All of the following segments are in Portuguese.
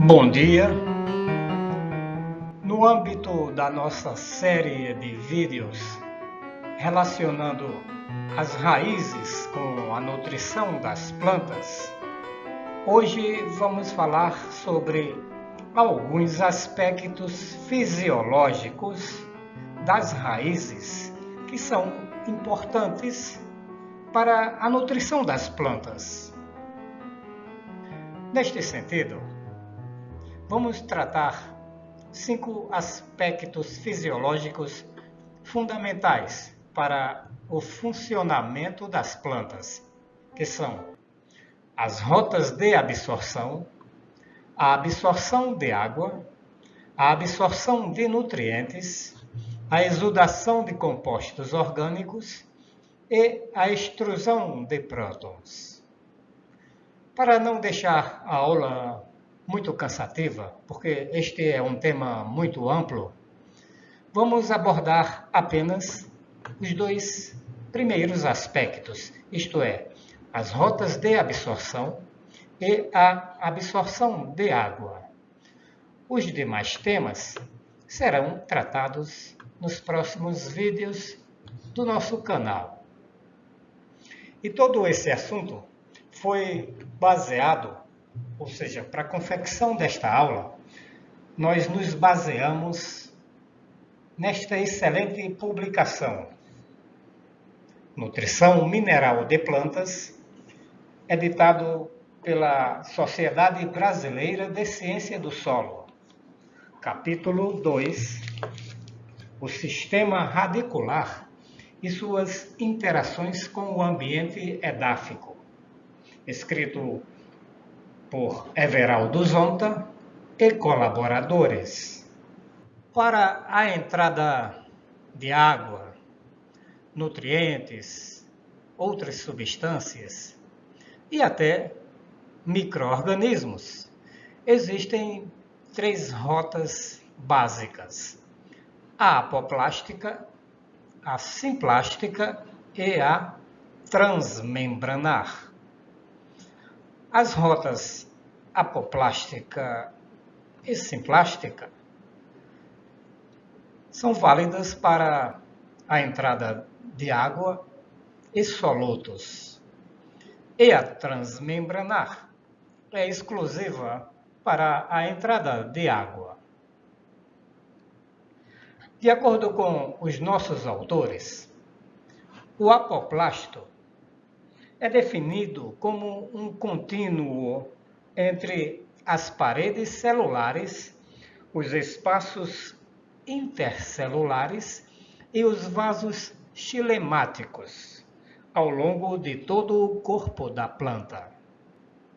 Bom dia! No âmbito da nossa série de vídeos relacionando as raízes com a nutrição das plantas, hoje vamos falar sobre alguns aspectos fisiológicos das raízes que são importantes para a nutrição das plantas. Neste sentido, vamos tratar 5 aspectos fisiológicos fundamentais para o funcionamento das plantas, que são as rotas de absorção, a absorção de água, a absorção de nutrientes, a exudação de compostos orgânicos e a extrusão de prótons. Para não deixar a aula muito cansativa, porque este é um tema muito amplo, vamos abordar apenas os 2 primeiros aspectos, isto é, as rotas de absorção e a absorção de água. Os demais temas serão tratados nos próximos vídeos do nosso canal. E todo esse assunto foi baseado, ou seja, para a confecção desta aula, nós nos baseamos nesta excelente publicação, Nutrição Mineral de Plantas, editado pela Sociedade Brasileira de Ciência do Solo, capítulo 2, o sistema radicular e suas interações com o ambiente edáfico, escrito por Everaldo Zonta e colaboradores. Para a entrada de água, nutrientes, outras substâncias e até micro-organismos, existem 3 rotas básicas: a apoplástica, a simplástica e a transmembranar. As rotas apoplástica e simplástica são válidas para a entrada de água e solutos, e a transmembranar é exclusiva para a entrada de água. De acordo com os nossos autores, o apoplasto é definido como um contínuo entre as paredes celulares, os espaços intercelulares e os vasos xilemáticos, ao longo de todo o corpo da planta.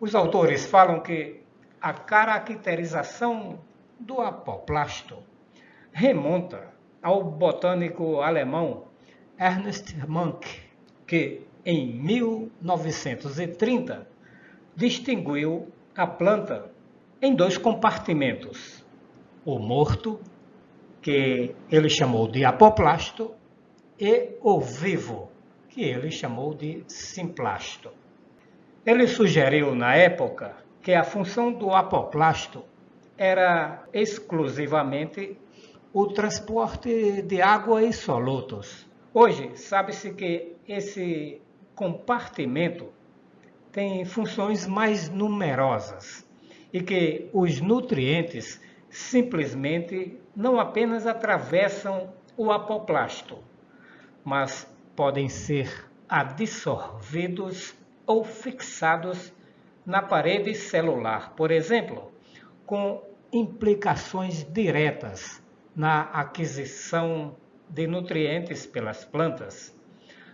Os autores falam que a caracterização do apoplasto remonta ao botânico alemão Ernst Mach, que em 1930 distinguiu a planta em 2 compartimentos: o morto, que ele chamou de apoplasto, e o vivo, que ele chamou de simplasto. Ele sugeriu na época que a função do apoplasto era exclusivamente o transporte de água e solutos. Hoje, sabe-se que esse compartimento tem funções mais numerosas e que os nutrientes simplesmente não apenas atravessam o apoplasto, mas podem ser absorvidos ou fixados na parede celular, por exemplo, com implicações diretas na aquisição de nutrientes pelas plantas,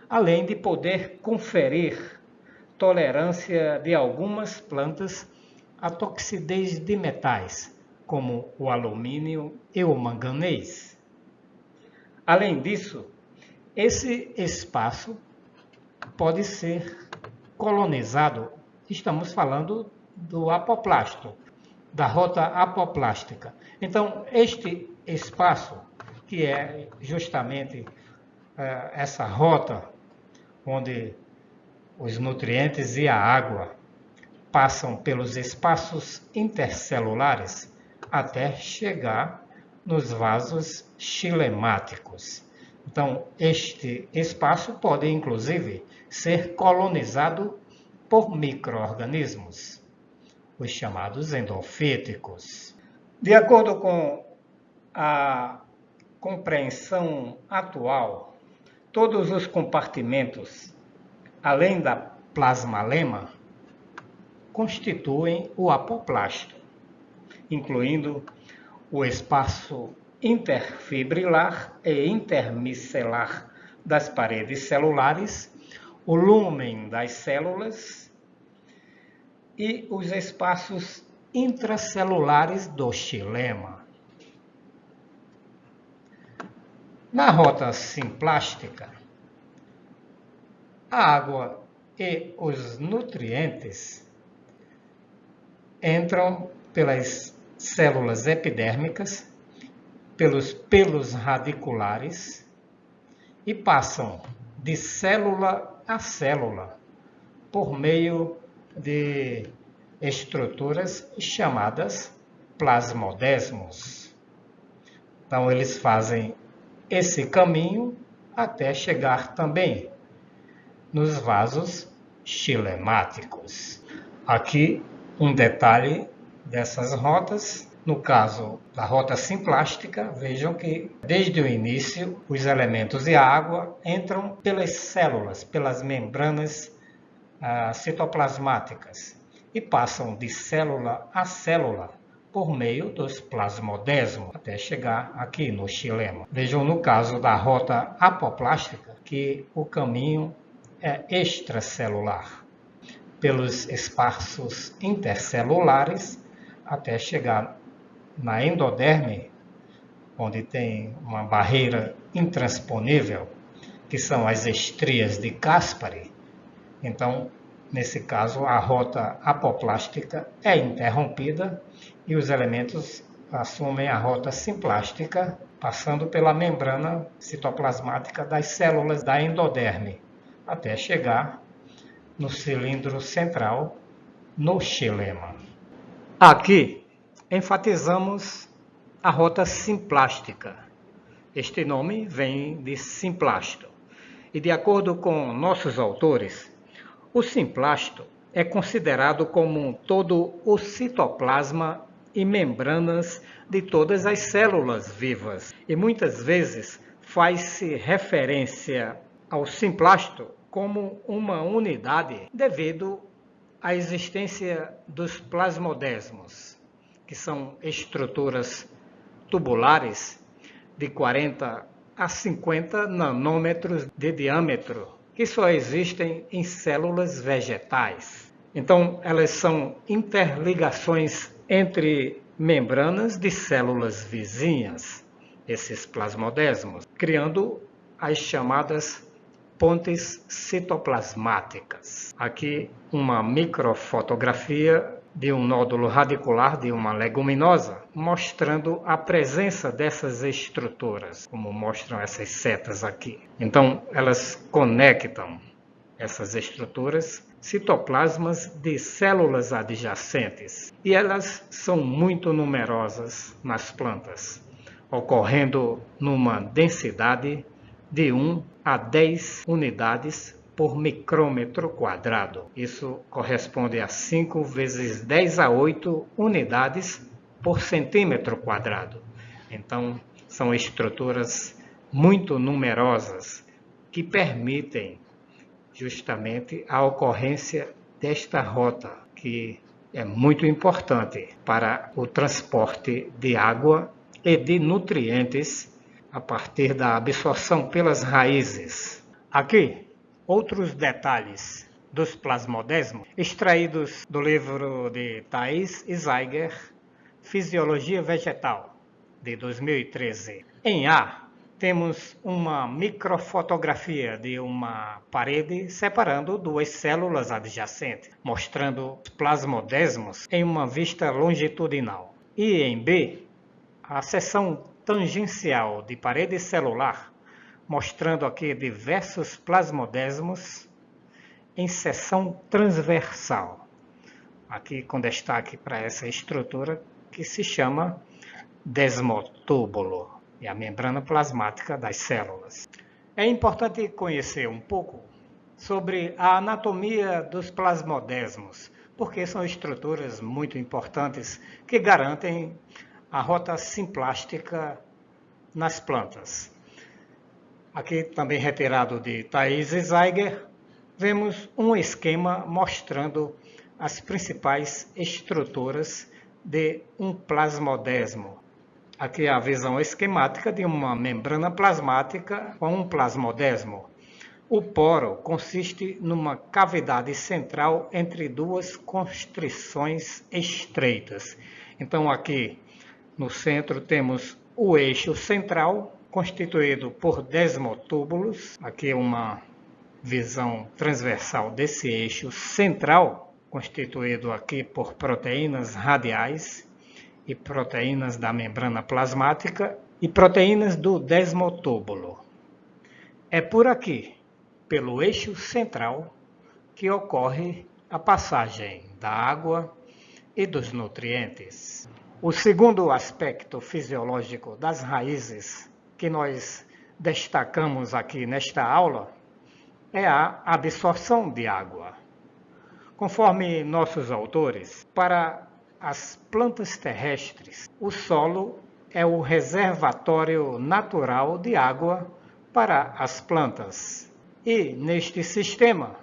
além de poder conferir tolerância de algumas plantas à toxidez de metais, como o alumínio e o manganês. Além disso, esse espaço pode ser colonizado. Estamos falando do apoplasto, da rota apoplástica. Então, este espaço, que é justamente essa rota onde os nutrientes e a água passam pelos espaços intercelulares até chegar nos vasos xilemáticos. Então, este espaço pode, inclusive, ser colonizado por micro-organismos, os chamados endofíticos. De acordo com a compreensão atual, todos os compartimentos, além da plasmalema, constituem o apoplasto, incluindo o espaço interfibrilar e intermicelar das paredes celulares, o lúmen das células e os espaços intracelulares do xilema. Na rota simplástica, a água e os nutrientes entram pelas células epidérmicas, pelos pelos radiculares e passam de célula a célula por meio de estruturas chamadas plasmodesmos. Então, eles fazem esse caminho até chegar também nos vasos xilemáticos. Aqui um detalhe dessas rotas. No caso da rota simplástica, vejam que desde o início os elementos e a água entram pelas células, pelas membranas citoplasmáticas e passam de célula a célula por meio dos plasmodesmos até chegar aqui no xilema. Vejam no caso da rota apoplástica que o caminho é extracelular, pelos espaços intercelulares até chegar na endoderme, onde tem uma barreira intransponível, que são as estrias de Caspary. Então, nesse caso, a rota apoplástica é interrompida e os elementos assumem a rota simplástica, passando pela membrana citoplasmática das células da endoderme, até chegar no cilindro central, no xilema. Aqui enfatizamos a rota simplástica. Este nome vem de simplasto. E de acordo com nossos autores, o simplasto é considerado como todo o citoplasma e membranas de todas as células vivas. E muitas vezes faz-se referência ao simplasto como uma unidade devido à existência dos plasmodesmos, que são estruturas tubulares de 40 a 50 nanômetros de diâmetro, que só existem em células vegetais. Então, elas são interligações entre membranas de células vizinhas, esses plasmodesmos, criando as chamadas pontes citoplasmáticas. Aqui uma microfotografia de um nódulo radicular de uma leguminosa, mostrando a presença dessas estruturas, como mostram essas setas aqui. Então, elas conectam essas estruturas, citoplasmas de células adjacentes, e elas são muito numerosas nas plantas, ocorrendo numa densidade de 1 a 10 unidades por micrômetro quadrado. Isso corresponde a 5 vezes 10 a 8 unidades por centímetro quadrado. Então, são estruturas muito numerosas que permitem justamente a ocorrência desta rota, que é muito importante para o transporte de água e de nutrientes a partir da absorção pelas raízes. Aqui, outros detalhes dos plasmodesmos, extraídos do livro de Thais e Zeiger, Fisiologia Vegetal, de 2013. Em A, temos uma microfotografia de uma parede separando duas células adjacentes, mostrando os plasmodesmos em uma vista longitudinal. E em B, a seção tangencial de parede celular, mostrando aqui diversos plasmodesmos em seção transversal. aqui com destaque para essa estrutura que se chama desmotúbulo, é a membrana plasmática das células. É importante conhecer um pouco sobre a anatomia dos plasmodesmos, porque são estruturas muito importantes que garantem a rota simplástica nas plantas. Aqui também retirado de Thais Zeiger, vemos um esquema mostrando as principais estruturas de um plasmodesmo. Aqui a visão esquemática de uma membrana plasmática com um plasmodesmo. O poro consiste numa cavidade central entre duas constrições estreitas. Então aqui no centro temos o eixo central, constituído por desmotúbulos. Aqui uma visão transversal desse eixo central, constituído aqui por proteínas radiais e proteínas da membrana plasmática e proteínas do desmotúbulo. É por aqui, pelo eixo central, que ocorre a passagem da água e dos nutrientes. O segundo aspecto fisiológico das raízes que nós destacamos aqui nesta aula é a absorção de água. Conforme nossos autores, para as plantas terrestres, o solo é o reservatório natural de água para as plantas. E neste sistema,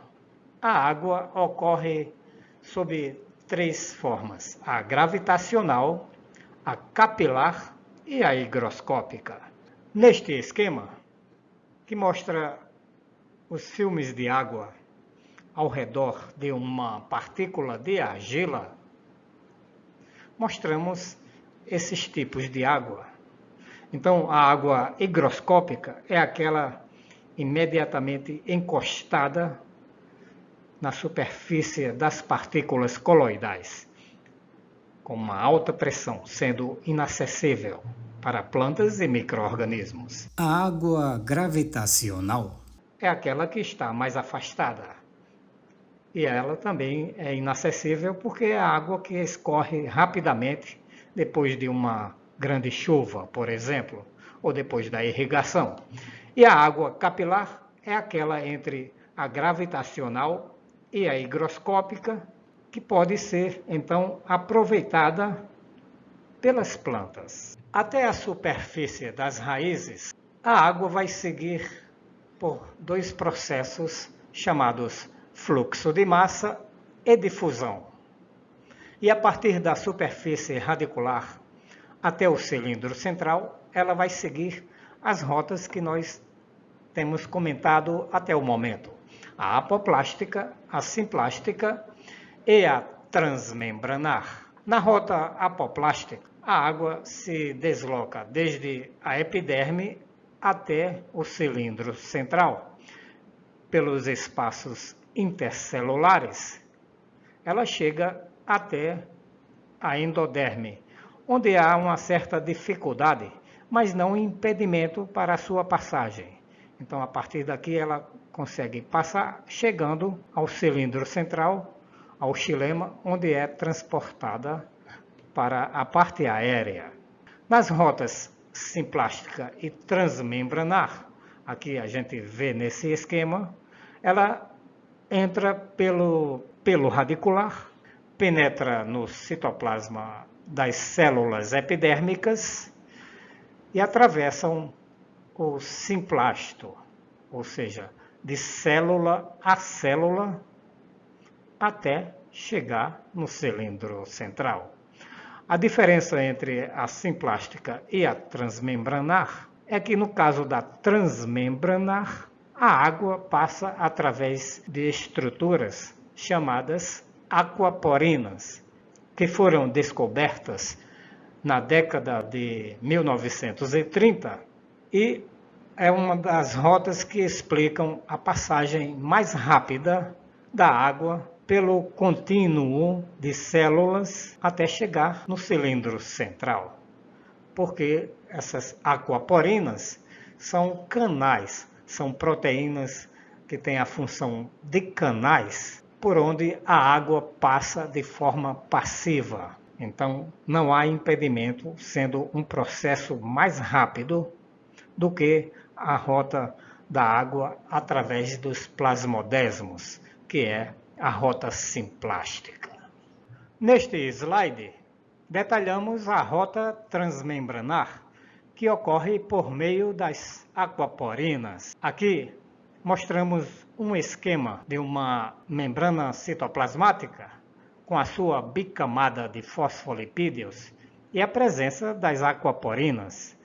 a água ocorre sob três formas: a gravitacional, a capilar e a higroscópica. Neste esquema, que mostra os filmes de água ao redor de uma partícula de argila, mostramos esses tipos de água. Então, a água higroscópica é aquela imediatamente encostada na superfície das partículas coloidais, com uma alta pressão, sendo inacessível para plantas e micro-organismos. A água gravitacional é aquela que está mais afastada. E ela também é inacessível porque é a água que escorre rapidamente depois de uma grande chuva, por exemplo, ou depois da irrigação. E a água capilar é aquela entre a gravitacional e a higroscópica, que pode ser, então, aproveitada pelas plantas. Até a superfície das raízes, a água vai seguir por dois processos chamados fluxo de massa e difusão. E a partir da superfície radicular até o cilindro central, ela vai seguir as rotas que nós temos comentado até o momento: a apoplástica, a simplástica e a transmembranar. Na rota apoplástica, a água se desloca desde a epiderme até o cilindro central. Pelos espaços intercelulares, ela chega até a endoderme, onde há uma certa dificuldade, mas não impedimento para a sua passagem. Então, a partir daqui, ela consegue passar, chegando ao cilindro central, ao xilema, onde é transportada para a parte aérea. Nas rotas simplástica e transmembranar, aqui a gente vê nesse esquema, ela entra pelo radicular, penetra no citoplasma das células epidérmicas e atravessam o simplasto, ou seja, de célula a célula, até chegar no cilindro central. A diferença entre a simplástica e a transmembranar é que, no caso da transmembranar, a água passa através de estruturas chamadas aquaporinas, que foram descobertas na década de 1930 e é uma das rotas que explicam a passagem mais rápida da água pelo contínuo de células até chegar no cilindro central, porque essas aquaporinas são canais, são proteínas que têm a função de canais por onde a água passa de forma passiva. Então, não há impedimento, sendo um processo mais rápido do que a rota da água através dos plasmodesmos, que é a rota simplástica. Neste slide, detalhamos a rota transmembranar, que ocorre por meio das aquaporinas. Aqui mostramos um esquema de uma membrana citoplasmática com a sua bicamada de fosfolipídios e a presença das aquaporinas.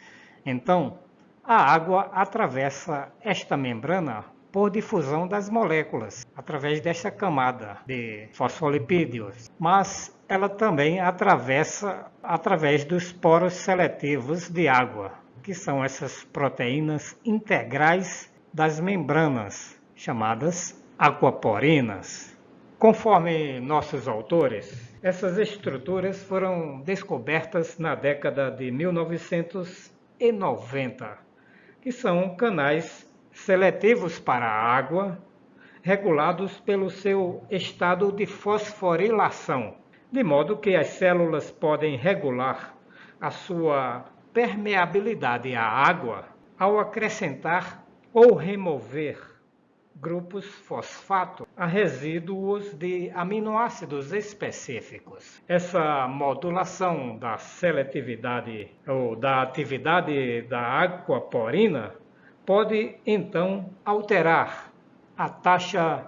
Então, a água atravessa esta membrana por difusão das moléculas, através desta camada de fosfolipídios, mas ela também atravessa através dos poros seletivos de água, que são essas proteínas integrais das membranas, chamadas aquaporinas. Conforme nossos autores, essas estruturas foram descobertas na década de 1990, que são canais seletivos para a água, regulados pelo seu estado de fosforilação, de modo que as células podem regular a sua permeabilidade à água ao acrescentar ou remover grupos fosfato a resíduos de aminoácidos específicos. Essa modulação da seletividade ou da atividade da aquaporina pode, então, alterar a taxa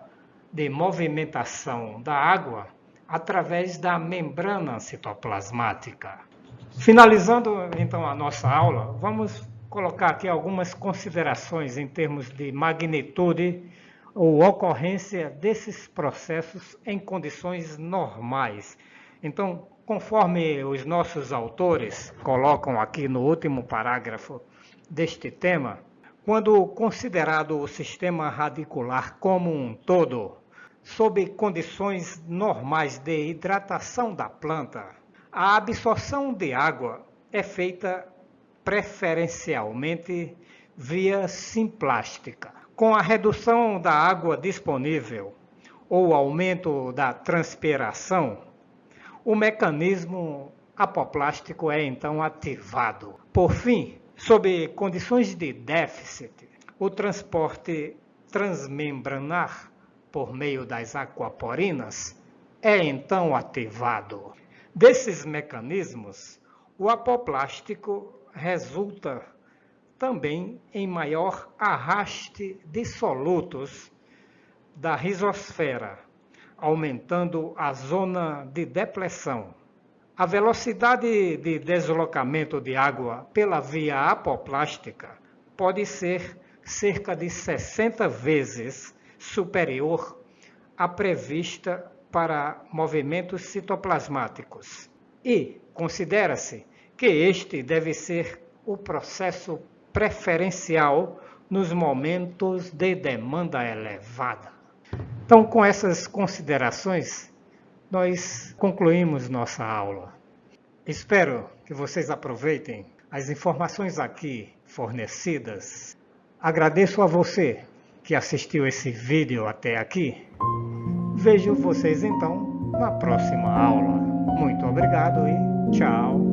de movimentação da água através da membrana citoplasmática. Finalizando, então, a nossa aula, vamos colocar aqui algumas considerações em termos de magnitude ou ocorrência desses processos em condições normais. Então, conforme os nossos autores colocam aqui no último parágrafo deste tema, quando considerado o sistema radicular como um todo, sob condições normais de hidratação da planta, a absorção de água é feita preferencialmente via simplástica. Com a redução da água disponível ou aumento da transpiração, o mecanismo apoplástico é então ativado. Por fim, sob condições de déficit, o transporte transmembranar por meio das aquaporinas é então ativado. Desses mecanismos, o apoplástico resulta também em maior arraste de solutos da rizosfera, aumentando a zona de depressão. A velocidade de deslocamento de água pela via apoplástica pode ser cerca de 60 vezes superior à prevista para movimentos citoplasmáticos. E considera-se que este deve ser o processo preferencial nos momentos de demanda elevada. Então, com essas considerações, nós concluímos nossa aula. Espero que vocês aproveitem as informações aqui fornecidas. Agradeço a você que assistiu esse vídeo até aqui. Vejo vocês então na próxima aula. Muito obrigado e tchau.